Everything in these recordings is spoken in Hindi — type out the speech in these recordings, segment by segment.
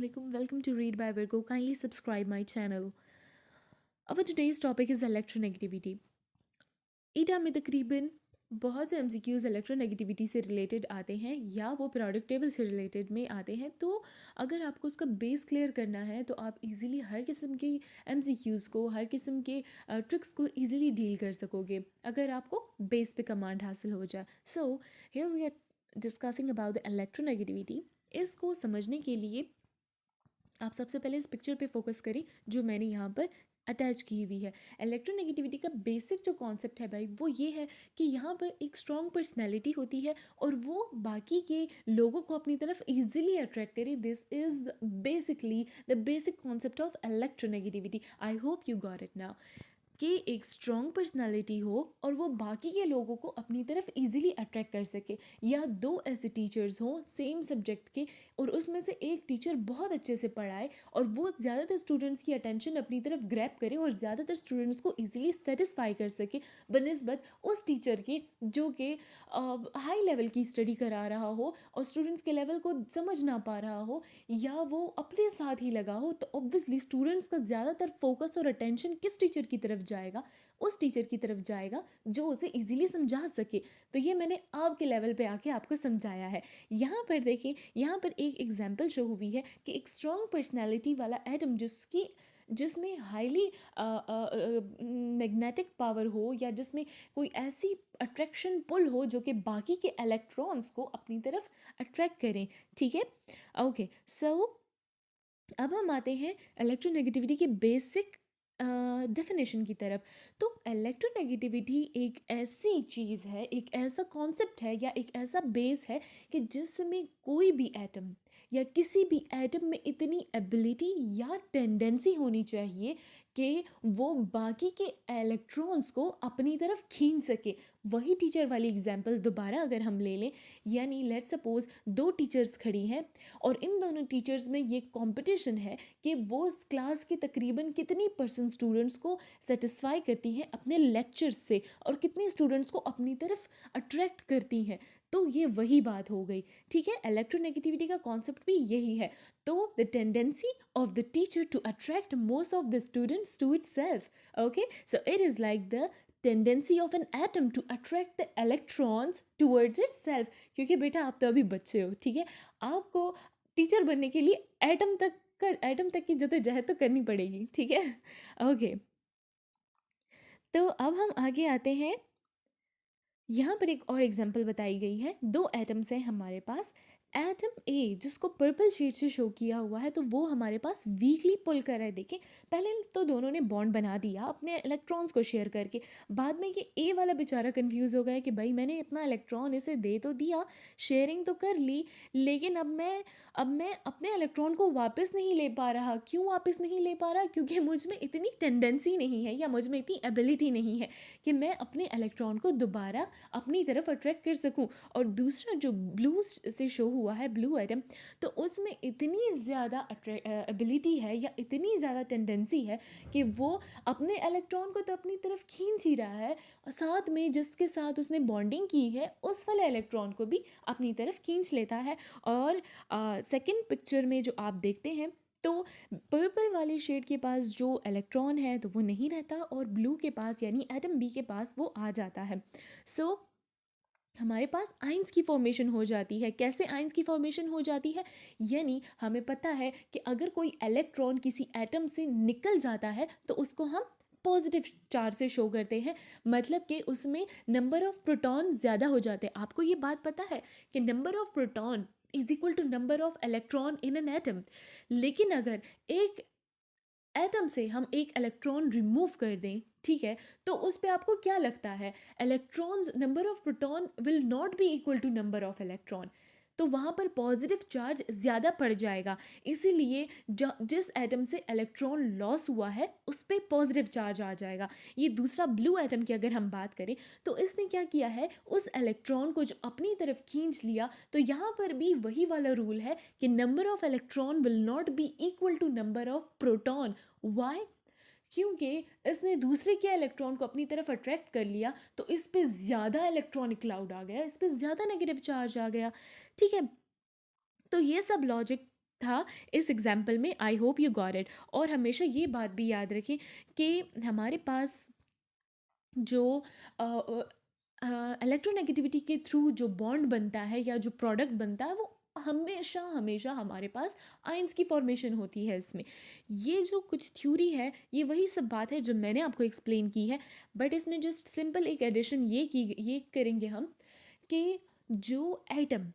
Assalamualaikum. Welcome to Read by Virgo. Kindly subscribe my channel. Our today's topic is electronegativity. ईटा में तकरीबन बहुत से MCQs इलेक्ट्रोनेगेटिविटी से रिलेटेड आते हैं या वो प्रोडक्ट टेबल से रिलेटेड में आते हैं। तो अगर आपको उसका बेस क्लियर करना है तो आप इजीली हर किस्म के MCQs को, हर किस्म के ट्रिक्स को इजीली डील कर सकोगे अगर आपको बेस पे कमांड हासिल हो जाए। So here we are discussing about the electronegativity. इसको समझने के लिए आप सबसे पहले इस पिक्चर पे फोकस करें जो मैंने यहाँ पर अटैच की हुई है। इलेक्ट्रोनेगेटिविटी का बेसिक जो कॉन्सेप्ट है भाई वो ये है कि यहाँ पर एक स्ट्रॉन्ग पर्सनैलिटी होती है और वो बाकी के लोगों को अपनी तरफ ईजिली अट्रैक्ट करे। This is basically the basic concept of electronegativity. I hope you got it now कि एक स्ट्रॉन्ग पर्सनालिटी हो और वो बाकी के लोगों को अपनी तरफ इजीली अट्रैक्ट कर सके, या दो ऐसे टीचर्स हों सेम सब्जेक्ट के और उसमें से एक टीचर बहुत अच्छे से पढ़ाए और वो ज़्यादातर स्टूडेंट्स की अटेंशन अपनी तरफ ग्रैब करे और ज़्यादातर स्टूडेंट्स को इजीली सेटिस्फाई कर सके बनिस्बत उस टीचर के जो कि हाई लेवल की स्टडी करा रहा हो और स्टूडेंट्स के लेवल को समझ ना पा रहा हो या वो अपने साथ ही लगा हो। तो ऑब्वियसली स्टूडेंट्स का ज़्यादातर फोकस और अटेंशन किस टीचर की तरफ जाएगा? उस टीचर की तरफ जाएगा जो उसे इजीली समझा सके। तो ये मैंने आपके लेवल पे आके आपको समझाया है। यहाँ पर देखिए, यहाँ पर एक एग्जांपल शो हुई है कि एक स्ट्रॉन्ग पर्सनैलिटी वाला एटम जिसमें हाईली मैग्नेटिक पावर हो या जिसमें कोई ऐसी अट्रैक्शन पुल हो जो कि बाकी के इलेक्ट्रॉन्स को अपनी तरफ अट्रैक्ट करें। ठीक है, ओके। सो अब हम आते हैं इलेक्ट्रोनेगेटिविटी के बेसिक डेफिनेशन की तरफ। तो इलेक्ट्रोनेगेटिविटी एक ऐसी चीज़ है, एक ऐसा कॉन्सेप्ट है या एक ऐसा बेस है कि जिसमें कोई भी एटम या किसी भी एटम में इतनी एबिलिटी या टेंडेंसी होनी चाहिए कि वो बाकी के इलेक्ट्रॉन्स को अपनी तरफ खींच सके। वही टीचर वाली एग्जांपल दोबारा अगर हम ले लें, यानी लेट्स सपोज दो टीचर्स खड़ी हैं और इन दोनों टीचर्स में ये कंपटीशन है कि वो इस क्लास के तकरीबन कितनी परसेंट स्टूडेंट्स को सेटिस्फाई करती हैं अपने लेक्चर्स से और कितने स्टूडेंट्स को अपनी तरफ अट्रैक्ट करती हैं। तो ये वही बात हो गई। ठीक है, इलेक्ट्रोनेगेटिविटी का कॉन्सेप्ट भी यही है। तो the tendency of the teacher to attract most of the students to itself. Okay, so it is like the tendency of an atom to attract the electrons towards itself. क्योंकि बेटा आप तो अभी बच्चे हो, ठीक है, आपको टीचर बनने के लिए एटम तक की जद्दोजहद तो करनी पड़ेगी। ठीक है, ओके। तो अब हम आगे आते हैं। यहाँ पर एक और एग्जांपल बताई गई है। दो एटम्स हैं हमारे पास। एटम ए जिसको पर्पल शेड से शो किया हुआ है तो वो हमारे पास वीकली पुल कर रहा है। देखें, पहले तो दोनों ने बॉन्ड बना दिया अपने इलेक्ट्रॉन्स को शेयर करके। बाद में ये ए वाला बेचारा कंफ्यूज हो गया कि भाई मैंने अपना इलेक्ट्रॉन इसे दे तो दिया, शेयरिंग तो कर ली, लेकिन अब मैं अपने इलेक्ट्रॉन को वापस नहीं ले पा रहा। क्यों वापस नहीं ले पा रहा? क्योंकि मुझ में इतनी टेंडेंसी नहीं है या मुझ में इतनी एबिलिटी नहीं है कि मैं अपने इलेक्ट्रॉन को दोबारा अपनी तरफ अट्रैक्ट कर सकूं। और दूसरा जो ब्लू से शो हुआ है, ब्लू एटम, तो उसमें इतनी ज़्यादा एबिलिटी है या इतनी ज़्यादा टेंडेंसी है कि वो अपने इलेक्ट्रॉन को तो अपनी तरफ खींच ही रहा है, और साथ में जिसके साथ उसने बॉन्डिंग की है उस वाले इलेक्ट्रॉन को भी अपनी तरफ खींच लेता है। और सेकंड पिक्चर में जो आप देखते हैं तो पर्पल वाले शेड के पास जो इलेक्ट्रॉन है तो वो नहीं रहता और ब्लू के पास यानी एटम बी के पास वो आ जाता है। सो हमारे पास आइंस की फॉर्मेशन हो जाती है। कैसे आइंस की फॉर्मेशन हो जाती है? यानी हमें पता है कि अगर कोई इलेक्ट्रॉन किसी एटम से निकल जाता है तो उसको हम पॉजिटिव चार्ज से शो करते हैं, मतलब कि उसमें नंबर ऑफ प्रोटॉन ज़्यादा हो जाते हैं। आपको ये बात पता है कि number of proton is equal to number of electron in an atom. लेकिन अगर एक एटम से हम एक इलेक्ट्रॉन रिमूव कर दें, ठीक है, तो उस पे आपको क्या लगता है? Electrons, number of proton will not be equal to number of electron, तो वहाँ पर पॉजिटिव चार्ज ज़्यादा पड़ जाएगा। इसीलिए जिस एटम से इलेक्ट्रॉन लॉस हुआ है उस पर पॉजिटिव चार्ज आ जाएगा। ये दूसरा ब्लू एटम की अगर हम बात करें तो इसने क्या किया है, उस इलेक्ट्रॉन को जो अपनी तरफ खींच लिया। तो यहाँ पर भी वही वाला रूल है कि number of electron will not be equal to number of proton. Why? क्योंकि इसने दूसरे के इलेक्ट्रॉन को अपनी तरफ अट्रैक्ट कर लिया तो इस पे ज़्यादा इलेक्ट्रॉनिक क्लाउड आ गया, इस पे ज़्यादा नेगेटिव चार्ज आ गया। ठीक है, तो ये सब लॉजिक था इस एग्जाम्पल में। I hope you got it. और हमेशा ये बात भी याद रखें कि हमारे पास जो इलेक्ट्रोनेगेटिविटी के थ्रू जो बॉन्ड बनता है या जो प्रोडक्ट बनता है वो हमेशा हमेशा हमारे पास आयंस की फॉर्मेशन होती है इसमें। ये जो कुछ थ्योरी है ये वही सब बात है जो मैंने आपको एक्सप्लेन की है, बट इसमें जस्ट सिंपल एक एडिशन ये करेंगे हम कि जो एटम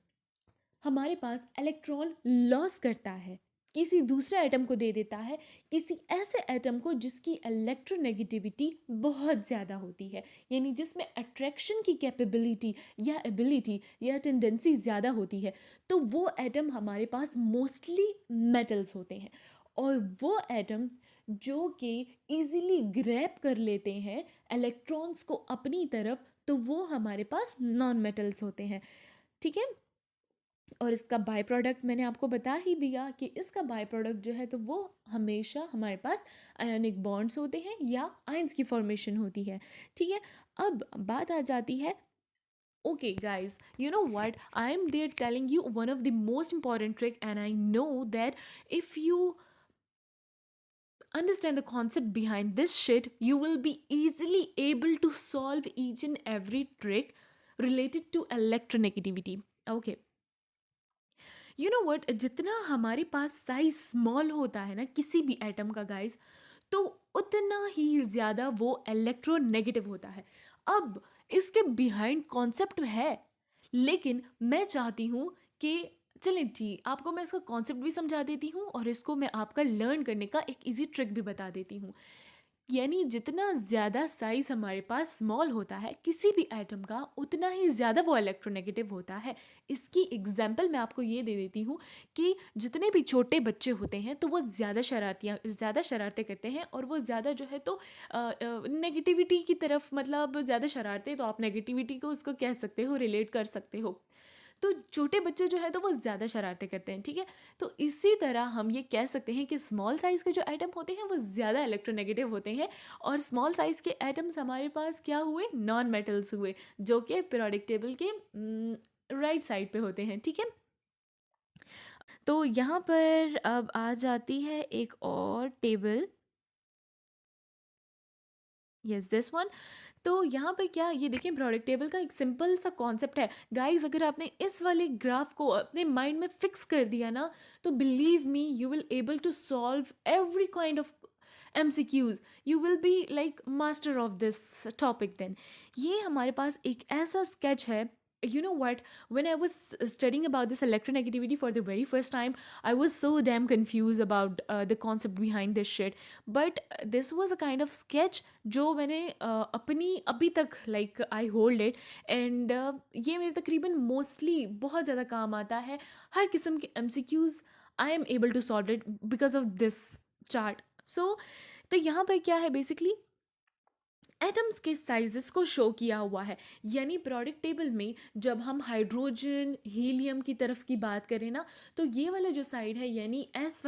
हमारे पास इलेक्ट्रॉन लॉस करता है, किसी दूसरे एटम को दे देता है, किसी ऐसे एटम को जिसकी इलेक्ट्रोनेगेटिविटी बहुत ज़्यादा होती है, यानी जिसमें अट्रैक्शन की कैपेबिलिटी या एबिलिटी या टेंडेंसी ज़्यादा होती है, तो वो एटम हमारे पास मोस्टली मेटल्स होते हैं। और वो एटम जो कि इजीली ग्रैब कर लेते हैं इलेक्ट्रॉन्स को अपनी तरफ, तो वो हमारे पास नॉन मेटल्स होते हैं। ठीक है। और इसका बाय प्रोडक्ट मैंने आपको बता ही दिया कि इसका बाय प्रोडक्ट जो है तो वो हमेशा हमारे पास आयनिक बॉन्ड्स होते हैं या आयंस की फॉर्मेशन होती है। ठीक है। अब बात आ जाती है, okay guys, you know what, I am there telling you one of the most important trick, and I know that if you understand the concept behind this shit, you will be easily able to solve each and every trick related to electronegativity. Okay, you know what, जितना हमारे पास साइज स्मॉल होता है ना किसी भी एटम का गाइस, तो उतना ही ज़्यादा वो इलेक्ट्रोनेगेटिव होता है। अब इसके बिहाइंड कॉन्सेप्ट है, लेकिन मैं चाहती हूँ कि चलें ठीक, आपको मैं इसका कॉन्सेप्ट भी समझा देती हूँ और इसको मैं आपका लर्न करने का एक इजी ट्रिक भी बता देती हूँ। यानी जितना ज़्यादा साइज़ हमारे पास स्मॉल होता है किसी भी एटम का, उतना ही ज़्यादा वो इलेक्ट्रोनेगेटिव होता है। इसकी एग्जांपल मैं आपको ये दे देती हूँ कि जितने भी छोटे बच्चे होते हैं तो वो ज़्यादा शरारतें करते हैं, और वो ज़्यादा जो है तो नेगेटिविटी की तरफ, मतलब ज़्यादा शरारतें, तो आप नेगेटिविटी को उसको कह सकते हो, रिलेट कर सकते हो। तो छोटे बच्चे जो है तो वो ज़्यादा शरारतें करते हैं। ठीक है। तो इसी तरह हम ये कह सकते हैं कि स्मॉल साइज़ के जो एटम होते हैं वो ज़्यादा इलेक्ट्रोनेगेटिव होते हैं, और स्मॉल साइज़ के एटम्स हमारे पास क्या हुए, नॉन मेटल्स हुए, जो कि पीरियोडिक टेबल के राइट साइड पे होते हैं। ठीक है। तो यहाँ पर अब आ जाती है एक और टेबल, यस दिस वन। तो यहाँ पर क्या, ये देखिए प्रोडक्ट टेबल का एक सिंपल सा कॉन्सेप्ट है गाइस। अगर आपने इस वाले ग्राफ को अपने माइंड में फिक्स कर दिया ना, तो believe me you will able to solve every kind of MCQs. You will be like master of this topic then. ये हमारे पास एक ऐसा sketch है, you know what, when I was studying about this electronegativity for the very first time, I was so damn confused about the concept behind this shit. But this was a kind of sketch जो मैंने अपनी अभी तक like I hold it, and ये मेरे तकरीबन मोस्टली बहुत ज़्यादा काम आता है। हर किस्म के MCQs I am able to solve it because of this chart. So तो यहाँ पर क्या है, बेसिकली एटम्स के साइजेस को शो किया हुआ है। यानी प्रोडक्ट टेबल में जब हम हाइड्रोजन हीलियम की तरफ की बात करें ना, तो ये वाला जो साइड है, यानी एस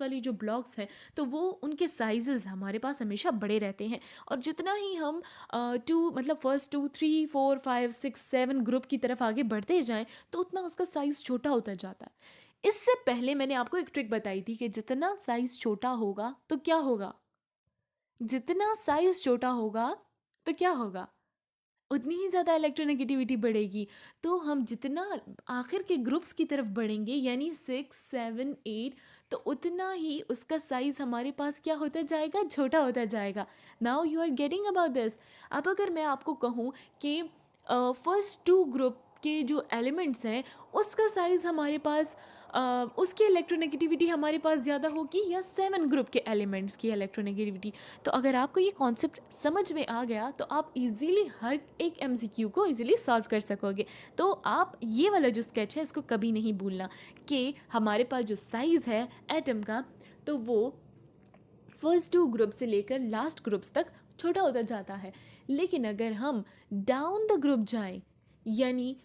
वाली जो ब्लॉक्स हैं, तो वो उनके साइजेस हमारे पास हमेशा बड़े रहते हैं। और जितना ही हम मतलब फर्स्ट 2 3 4 5 6 7 ग्रुप की तरफ आगे बढ़ते जाएं, तो उतना उसका साइज़ छोटा होता जाता है। इससे पहले मैंने आपको एक ट्रिक बताई थी कि जितना साइज़ छोटा होगा तो क्या होगा, जितना साइज छोटा होगा तो क्या होगा, उतनी ही ज़्यादा इलेक्ट्रोनेगेटिविटी बढ़ेगी। तो हम जितना आखिर के ग्रुप्स की तरफ बढ़ेंगे, यानी 6 7 8, तो उतना ही उसका साइज़ हमारे पास क्या होता जाएगा, छोटा होता जाएगा। Now you are getting about this. अब अगर मैं आपको कहूँ कि फर्स्ट 2 ग्रुप के जो एलिमेंट्स हैं उसका साइज़ हमारे पास, उसकी इलेक्ट्रोनेगेटिविटी हमारे पास ज़्यादा होगी या 7 ग्रुप के एलिमेंट्स की इलेक्ट्रोनेगेटिविटी, तो अगर आपको ये कॉन्सेप्ट समझ में आ गया तो आप इजीली हर एक MCQ को इजीली सॉल्व कर सकोगे। तो आप ये वाला जो स्केच है इसको कभी नहीं भूलना कि हमारे पास जो साइज़ है एटम का, तो वो फर्स्ट 2 ग्रुप से लेकर लास्ट ग्रुप्स तक छोटा होता जाता है। लेकिन अगर हम डाउन द ग्रुप जाएं, यानी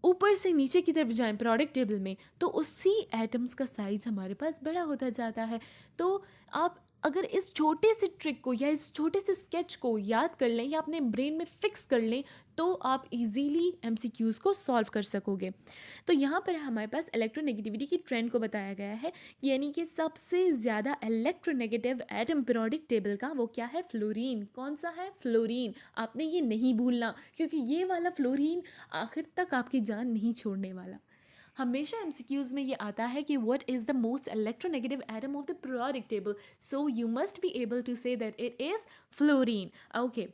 ऊपर से नीचे की तरफ जाएं प्रोडक्ट टेबल में, तो उसी एटम्स का साइज़ हमारे पास बड़ा होता जाता है। तो आप अगर इस छोटे से ट्रिक को या इस छोटे से स्केच को याद कर लें या अपने ब्रेन में फिक्स कर लें, तो आप इजीली एमसीक्यूज़ को सॉल्व कर सकोगे। तो यहाँ पर हमारे पास इलेक्ट्रोनेगेटिविटी की ट्रेंड को बताया गया है, यानी कि सबसे ज़्यादा इलेक्ट्रोनेगेटिव एटम पीरियोडिक टेबल का वो क्या है, फ्लोरीन। कौन सा है, फ्लोरीन। आपने ये नहीं भूलना, क्योंकि ये वाला फ्लोरीन आखिर तक आपकी जान नहीं छोड़ने वाला। हमेशा एमसीक्यूज़ में ये आता है कि what is the most electronegative atom of the periodic table, so you must be able to say that it is fluorine. Okay,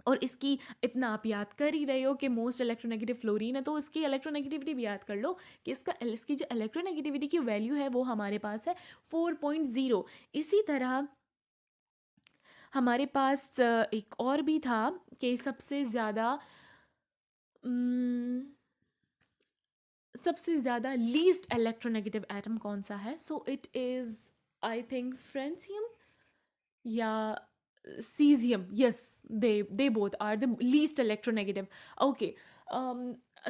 और इसकी इतना आप याद कर ही रहे हो कि मोस्ट इलेक्ट्रोनेगेटिव फ्लोरीन है, तो इसकी इलेक्ट्रोनेगेटिविटी भी याद कर लो कि इसकी जो इलेक्ट्रोनेगेटिविटी की वैल्यू है वो हमारे पास है 4.0। इसी तरह हमारे पास एक और भी था कि सबसे ज़्यादा लीस्ट इलेक्ट्रोनेगेटिव एटम कौन सा है। सो it is, I think, francium या cesium. Yes, they both are the least electronegative. Okay,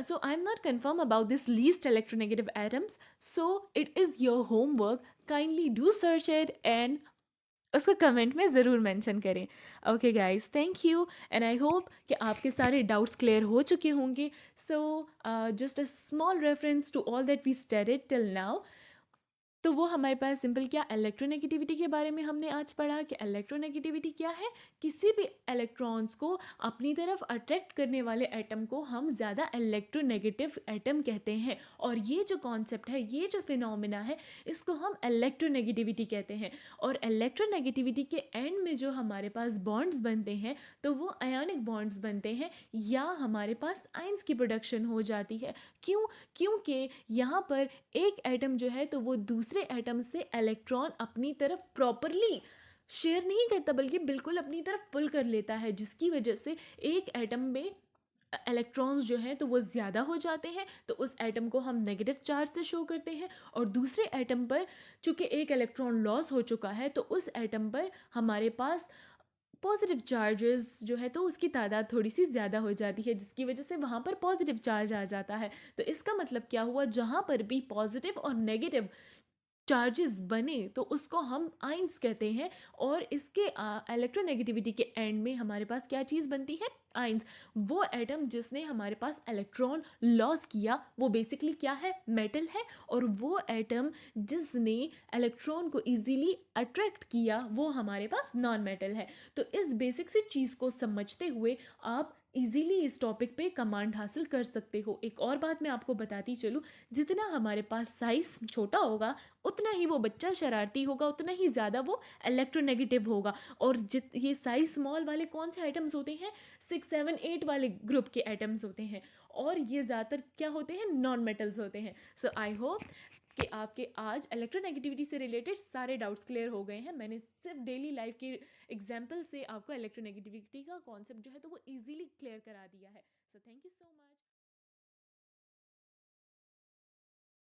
so I'm not confirm about this least electronegative atoms, so it is your homework. Kindly do search it and उसको कमेंट में ज़रूर मेंशन करें। Okay guys, thank you and I hope कि आपके सारे डाउट्स क्लियर हो चुके होंगे। So just a small reference to all that we studied till now. तो वो हमारे पास सिंपल क्या, इलेक्ट्रोनेगेटिविटी के बारे में हमने आज पढ़ा कि इलेक्ट्रोनेगेटिविटी क्या है, किसी भी इलेक्ट्रॉन्स को अपनी तरफ अट्रैक्ट करने वाले एटम को हम ज़्यादा इलेक्ट्रोनेगेटिव एटम कहते हैं। और ये जो कॉन्सेप्ट है, ये जो फिनोमिना है, इसको हम इलेक्ट्रोनेगेटिविटी कहते हैं। और इलेक्ट्रोनेगेटिविटी के एंड में जो हमारे पास बॉन्ड्स बनते हैं, तो वो आयोनिक बॉन्ड्स बनते हैं या हमारे पास आयंस की प्रोडक्शन हो जाती है। क्यों? क्योंकि यहाँ पर एक एटम जो है तो वो दूसरे एटम से इलेक्ट्रॉन अपनी तरफ प्रॉपरली शेयर नहीं करता, बल्कि बिल्कुल अपनी तरफ पुल कर लेता है, जिसकी वजह से एक एटम में इलेक्ट्रॉन्स जो हैं तो वो ज़्यादा हो जाते हैं, तो उस एटम को हम नेगेटिव चार्ज से शो करते हैं। और दूसरे एटम पर चूंकि एक इलेक्ट्रॉन लॉस हो चुका है, तो उस एटम पर हमारे पास पॉजिटिव चार्जेस जो है तो उसकी तादाद थोड़ी सी ज़्यादा हो जाती है, जिसकी वजह से वहाँ पर पॉजिटिव चार्ज आ जाता है। तो इसका मतलब क्या हुआ, जहाँ पर भी पॉजिटिव और नेगेटिव चार्जेस बने तो उसको हम आइंस कहते हैं। और इसके इलेक्ट्रोनेगेटिविटी के एंड में हमारे पास क्या चीज़ बनती है, आइंस। वो एटम जिसने हमारे पास इलेक्ट्रॉन लॉस किया वो बेसिकली क्या है, मेटल है। और वो एटम जिसने इलेक्ट्रॉन को इजीली अट्रैक्ट किया वो हमारे पास नॉन मेटल है। तो इस बेसिक सी चीज़ को समझते हुए आप इजीली इस टॉपिक पे कमांड हासिल कर सकते हो। एक और बात मैं आपको बताती चलूँ, जितना हमारे पास साइज छोटा होगा उतना ही वो बच्चा शरारती होगा, उतना ही ज़्यादा वो इलेक्ट्रोनेगेटिव होगा। और ये साइज स्मॉल वाले कौन से आइटम्स होते हैं, 6, 7, 8 वाले ग्रुप के एटम्स होते हैं, और ये ज़्यादातर क्या होते हैं, नॉन मेटल्स होते हैं। सो आई होप कि आपके आज इलेक्ट्रोनेगेटिविटी से रिलेटेड सारे डाउट्स क्लियर हो गए हैं। मैंने सिर्फ डेली लाइफ के एग्जाम्पल से आपको इलेक्ट्रोनेगेटिविटी का कॉन्सेप्ट जो है तो वो ईजिली क्लियर करा दिया है। So thank you so much.